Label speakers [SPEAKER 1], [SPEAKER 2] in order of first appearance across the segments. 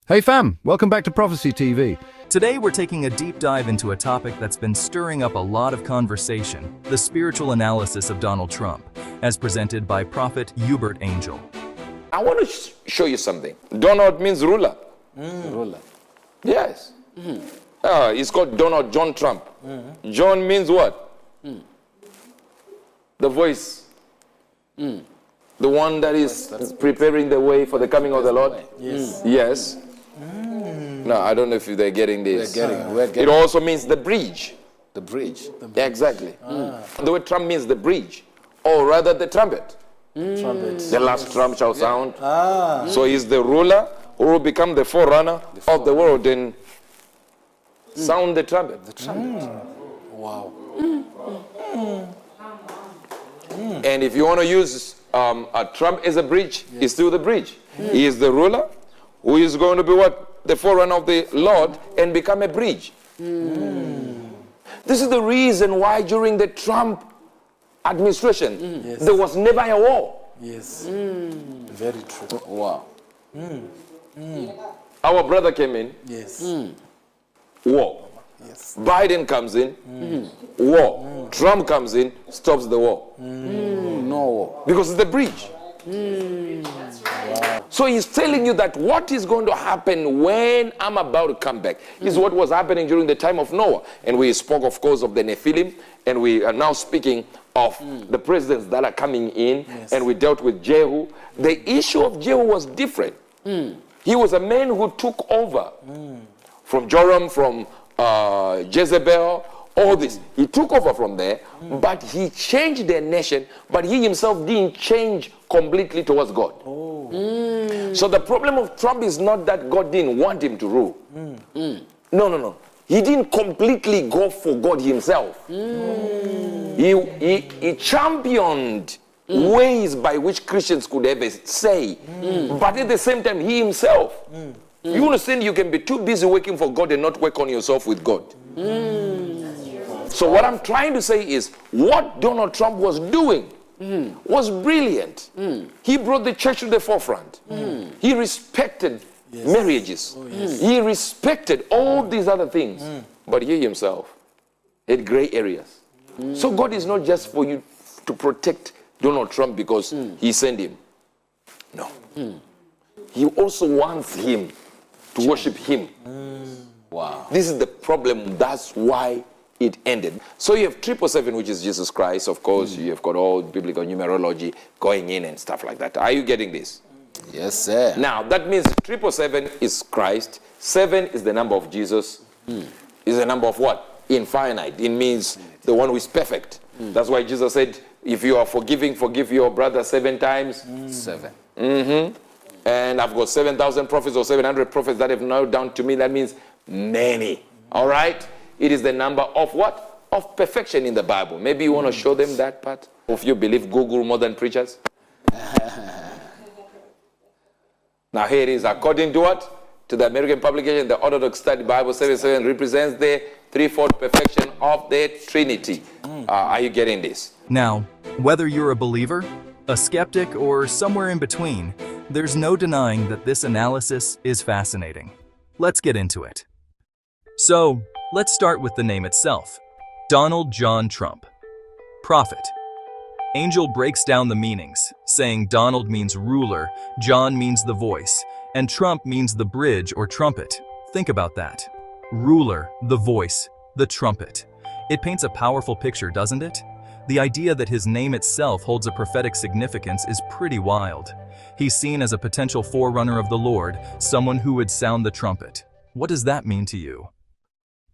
[SPEAKER 1] Hey fam, welcome back to Prophecy TV.
[SPEAKER 2] Today we're taking a deep dive into a topic that's been stirring up a lot of conversation, the spiritual analysis of Donald Trump, as presented by Prophet Uebert Angel.
[SPEAKER 3] I want to show you something. Donald means ruler.
[SPEAKER 4] Ruler.
[SPEAKER 3] Yes. It's called Donald John Trump. John means what? The voice. The one that is preparing the way for the coming of the Lord.
[SPEAKER 4] Yes.
[SPEAKER 3] Yes. No, I don't know if they're getting this.
[SPEAKER 4] We're getting
[SPEAKER 3] It also means the bridge.
[SPEAKER 4] the bridge.
[SPEAKER 3] Yeah, exactly. The word trump means the bridge, or rather the trumpet.
[SPEAKER 4] Trumpet.
[SPEAKER 3] The last trump shall sound. So he's the ruler who will become the forerunner of the world and sound the trumpet.
[SPEAKER 4] The trumpet. Wow.
[SPEAKER 3] And if you want to use a trump as a bridge, he's still the bridge. He is the ruler who is going to be what? The forerunner of the Lord and become a bridge. This is the reason why during the Trump administration, there was never a war.
[SPEAKER 4] Yes. Very true. Wow.
[SPEAKER 3] Our brother came in,
[SPEAKER 4] Yes.
[SPEAKER 3] war.
[SPEAKER 4] Yes.
[SPEAKER 3] Biden comes in, war. Trump comes in, stops the war.
[SPEAKER 4] No.
[SPEAKER 3] Because it's the bridge. So he's telling you that what is going to happen when I'm about to come back is what was happening during the time of Noah. And we spoke, of course, of the Nephilim, and we are now speaking of the presidents that are coming in, and we dealt with Jehu. The issue of Jehu was different. He was a man who took over from Joram, from Jezebel, all this. He took over from there, but he changed their nation, but he himself didn't change completely towards God. So the problem of Trump is not that God didn't want him to rule. No. He didn't completely go for God himself. He championed ways by which Christians could ever say, but at the same time, he himself. You understand, you can be too busy working for God and not work on yourself with God. So what I'm trying to say is, what Donald Trump was doing was brilliant. He brought the church to the forefront. He respected marriages. He respected all these other things. But he himself had gray areas. So God is not just for you to protect Donald Trump because he sent him. No. He also wants him to worship him.
[SPEAKER 4] Wow.
[SPEAKER 3] This is the problem. That's why it ended. So you have 777, which is Jesus Christ. Of course, you have got all biblical numerology going in and stuff like that. Are you getting this?
[SPEAKER 4] Yes, sir.
[SPEAKER 3] Now, that means 777 is Christ. 7 is the number of Jesus. Is the number of what? Infinite. It means the one who is perfect. That's why Jesus said, if you are forgiving, forgive your brother 7 times.
[SPEAKER 4] 7.
[SPEAKER 3] And I've got 7,000 prophets or 700 prophets that have narrowed down to me. That means many. All right? It is the number of what? Of perfection in the Bible. Maybe you want to show them that part? If you believe Google more than preachers? Now here it is. According to what? To the American publication, the Orthodox Study Bible 77 represents the threefold perfection of the Trinity. Are you getting this?
[SPEAKER 2] Now, whether you're a believer, a skeptic, or somewhere in between, there's no denying that this analysis is fascinating. Let's get into it. So, let's start with the name itself. Donald John Trump. Prophet. Angel breaks down the meanings, saying Donald means ruler, John means the voice, and Trump means the bridge or trumpet. Think about that. Ruler, the voice, the trumpet. It paints a powerful picture, doesn't it? The idea that his name itself holds a prophetic significance is pretty wild. He's seen as a potential forerunner of the Lord, someone who would sound the trumpet. What does that mean to you?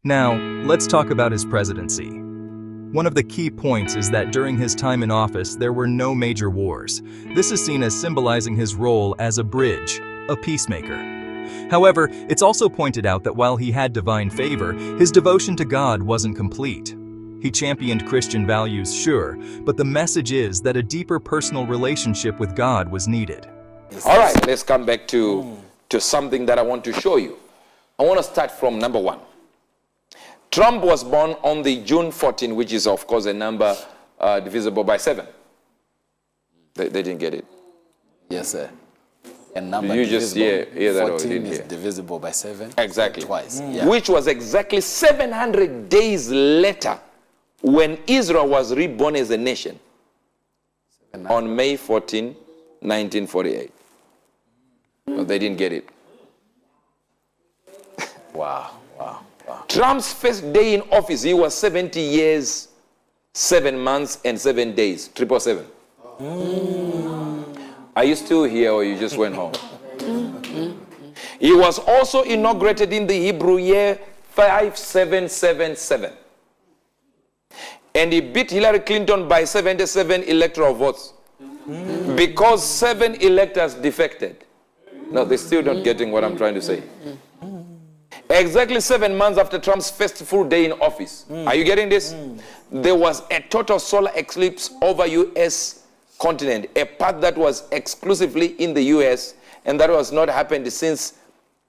[SPEAKER 2] Now, let's talk about his presidency. One of the key points is that during his time in office, there were no major wars. This is seen as symbolizing his role as a bridge, a peacemaker. However, it's also pointed out that while he had divine favor, his devotion to God wasn't complete. He championed Christian values, sure, but the message is that a deeper personal relationship with God was needed.
[SPEAKER 3] All right, let's come back to something that I want to show you. I want to start from number 1. Trump was born on the June 14, which is, of course, a number divisible by 7. They didn't get it.
[SPEAKER 4] Yes, sir. And number
[SPEAKER 3] You just
[SPEAKER 4] divisible.
[SPEAKER 3] hear that or
[SPEAKER 4] 14
[SPEAKER 3] didn't
[SPEAKER 4] is
[SPEAKER 3] hear?
[SPEAKER 4] divisible by 7.
[SPEAKER 3] Exactly.
[SPEAKER 4] Twice. Yeah.
[SPEAKER 3] Which was exactly 700 days later when Israel was reborn as a nation on May 14, 1948. But they didn't get it.
[SPEAKER 4] Wow.
[SPEAKER 3] Trump's first day in office, he was 70 years, 7 months, and 7 days. 777. Are you still here or you just went home? He was also inaugurated in the Hebrew year 5777. And he beat Hillary Clinton by 77 electoral votes. Because 7 electors defected. No, they're still not getting what I'm trying to say. Exactly 7 months after Trump's first full day in office. Are you getting this? There was a total solar eclipse over U.S. continent, a part that was exclusively in the U.S., and that was not happened since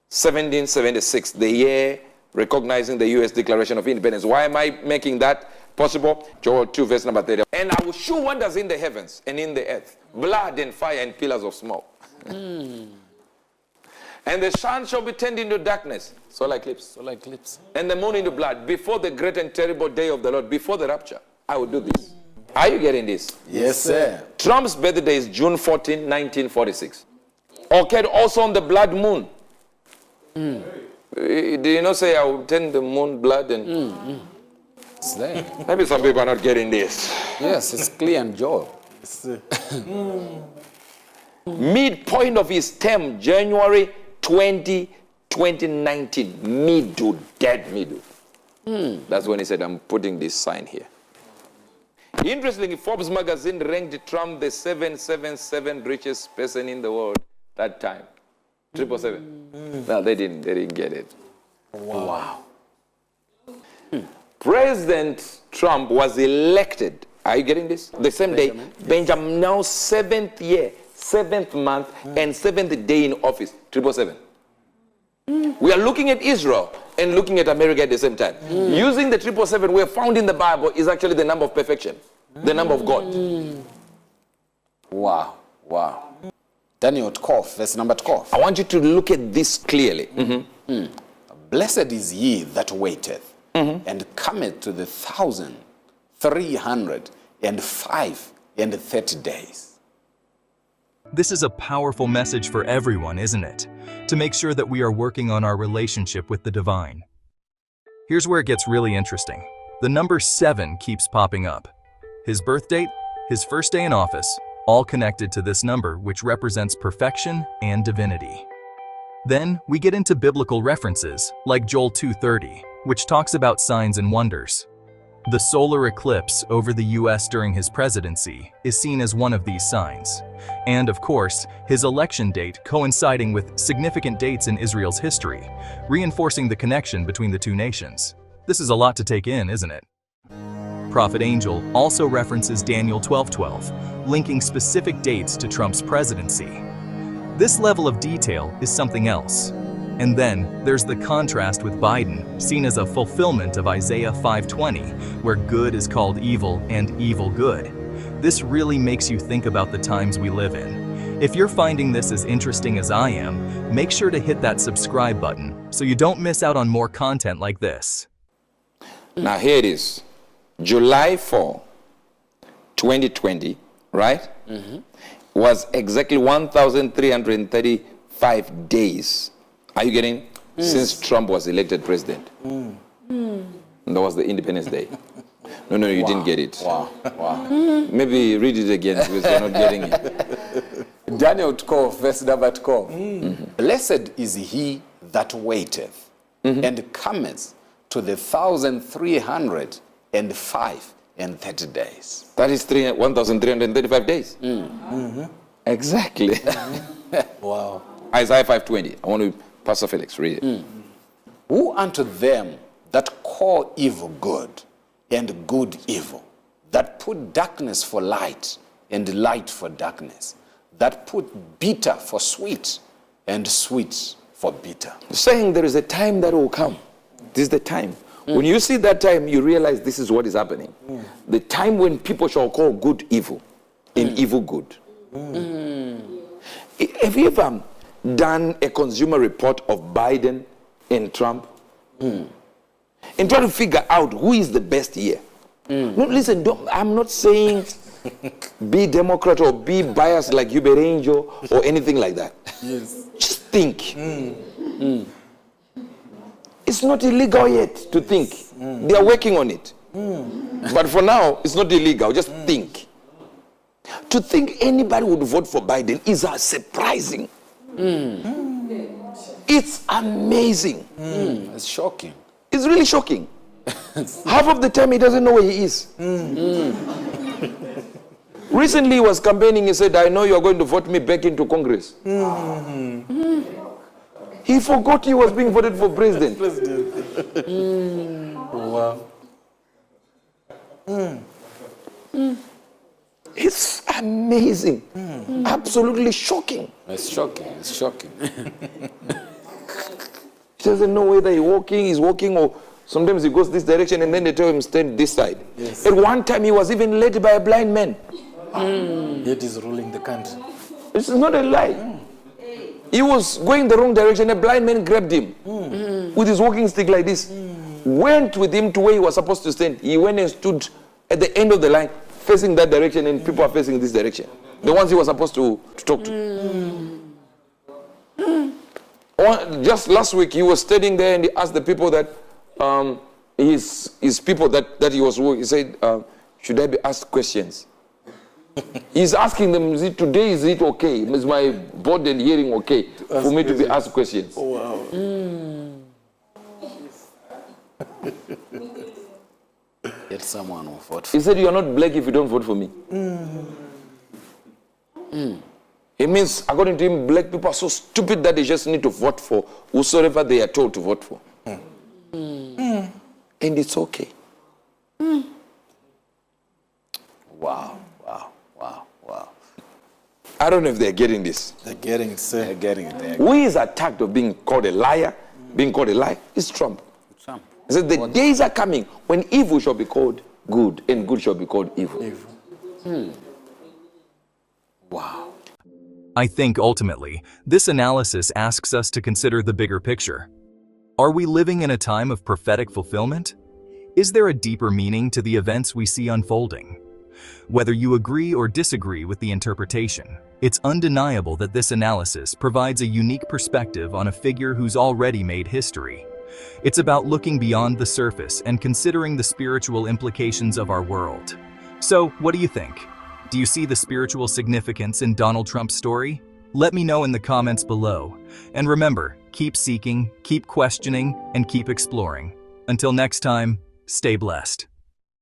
[SPEAKER 3] 1776, the year recognizing the U.S. Declaration of Independence. Why am I making that possible? Joel 2, verse number 30. And I will show wonders in the heavens and in the earth, blood and fire and pillars of smoke. And the sun shall be turned into darkness, solar eclipse, and the moon into blood, before the great and terrible day of the Lord, before the rapture. I will do this. Are you getting this?
[SPEAKER 4] Yes, sir.
[SPEAKER 3] Trump's birthday is June 14, 1946. Occurred also on the blood moon. Did you not say I will turn the moon blood? And
[SPEAKER 4] It's there.
[SPEAKER 3] maybe some people are not getting this.
[SPEAKER 4] Yes, it's clear and Joel.
[SPEAKER 3] Midpoint of his term, January 20, 2019. Middle, dead middle. That's when he said, I'm putting this sign here. Interestingly, Forbes magazine ranked Trump the 777th richest person in the world that time. 777. No, they didn't get it.
[SPEAKER 4] Wow.
[SPEAKER 3] President Trump was elected. Are you getting this? The same day, Benjamin, now 7th year, 7th month, and 7th day in office. 777. We are looking at Israel and looking at America at the same time. Using the 777 we have found in the Bible is actually the number of perfection, the number of God.
[SPEAKER 4] Wow. Daniel 12, verse number 12.
[SPEAKER 3] I want you to look at this clearly.
[SPEAKER 4] Blessed is ye that waiteth, and cometh to the 1,305 days.
[SPEAKER 2] This is a powerful message for everyone, isn't it? To make sure that we are working on our relationship with the divine. Here's where it gets really interesting. The number 7 keeps popping up. His birth date, his first day in office, all connected to this number, which represents perfection and divinity. Then we get into biblical references, like Joel 2:30, which talks about signs and wonders. The solar eclipse over the US during his presidency is seen as one of these signs. And of course, his election date coinciding with significant dates in Israel's history, reinforcing the connection between the two nations. This is a lot to take in, isn't it? Prophet Angel also references Daniel 12:12, linking specific dates to Trump's presidency. This level of detail is something else. And then there's the contrast with Biden, seen as a fulfillment of Isaiah 5:20, where good is called evil and evil good. This really makes you think about the times we live in. If you're finding this as interesting as I am, make sure to hit that subscribe button so you don't miss out on more content like this.
[SPEAKER 3] Now here it is. July 4, 2020, right? Was exactly 1,335 days. Are you getting? Since Trump was elected president. That was the Independence Day. No, you didn't get it.
[SPEAKER 4] Wow.
[SPEAKER 3] Maybe read it again because you're not getting it.
[SPEAKER 4] Daniel 12, verse number 12. Blessed is he that waiteth, and cometh to the 1,305 days.
[SPEAKER 3] That is 1,335 days. Exactly.
[SPEAKER 4] Wow.
[SPEAKER 3] Isaiah 5:20. I want to, Pastor Felix, read it.
[SPEAKER 4] Who unto them that call evil good, and good evil, that put darkness for light, and light for darkness, that put bitter for sweet, and sweet for bitter.
[SPEAKER 3] Saying there is a time that will come. This is the time. When you see that time, you realize this is what is happening. The time when people shall call good evil, and evil good. Have you ever done a consumer report of Biden and Trump and try to figure out who is the best here? No, listen, I'm not saying be Democrat or be biased like Uebert Angel or anything like that.
[SPEAKER 4] Yes.
[SPEAKER 3] Just think. It's not illegal yet to think. They are working on it. But for now, it's not illegal. Just think. To think anybody would vote for Biden is surprising. It's amazing.
[SPEAKER 4] It's shocking.
[SPEAKER 3] It's really shocking. Half of the time he doesn't know where he is. Recently he was campaigning, he said, I know you're going to vote me back into Congress. He forgot he was being voted for president.
[SPEAKER 4] Wow.
[SPEAKER 3] It's amazing. Absolutely shocking.
[SPEAKER 4] It's shocking. It's shocking.
[SPEAKER 3] He doesn't know whether he's walking, or sometimes he goes this direction and then they tell him stand this side.
[SPEAKER 4] Yes.
[SPEAKER 3] At one time he was even led by a blind man.
[SPEAKER 4] Yet he's ruling the country.
[SPEAKER 3] This is not a lie. He was going the wrong direction. A blind man grabbed him with his walking stick like this. Went with him to where he was supposed to stand. He went and stood at the end of the line, facing that direction, and people are facing this direction. The ones he was supposed to talk to. Just last week, he was standing there and he asked the people that, his people that he was with, he said, should I be asked questions? He's asking them, today is it okay? Is my body and hearing okay for me to be asked questions?
[SPEAKER 4] Oh, wow. Get someone who fought for
[SPEAKER 3] He said, you are not black if you don't vote for me. It means, according to him, black people are so stupid that they just need to vote for whosoever they are told to vote for. And it's okay.
[SPEAKER 4] Wow, wow, wow, wow.
[SPEAKER 3] I don't know if they're getting this.
[SPEAKER 4] They're getting it, sir. They're getting it.
[SPEAKER 3] Who is attacked of being called a liar, being called a lie? It's Trump.
[SPEAKER 4] Trump.
[SPEAKER 3] He said the days are coming when evil shall be called good and good shall be called evil.
[SPEAKER 4] Wow.
[SPEAKER 2] I think ultimately, this analysis asks us to consider the bigger picture. Are we living in a time of prophetic fulfillment? Is there a deeper meaning to the events we see unfolding? Whether you agree or disagree with the interpretation, it's undeniable that this analysis provides a unique perspective on a figure who's already made history. It's about looking beyond the surface and considering the spiritual implications of our world. So, what do you think? Do you see the spiritual significance in Donald Trump's story? Let me know in the comments below. And remember, keep seeking, keep questioning, and keep exploring. Until next time, stay blessed.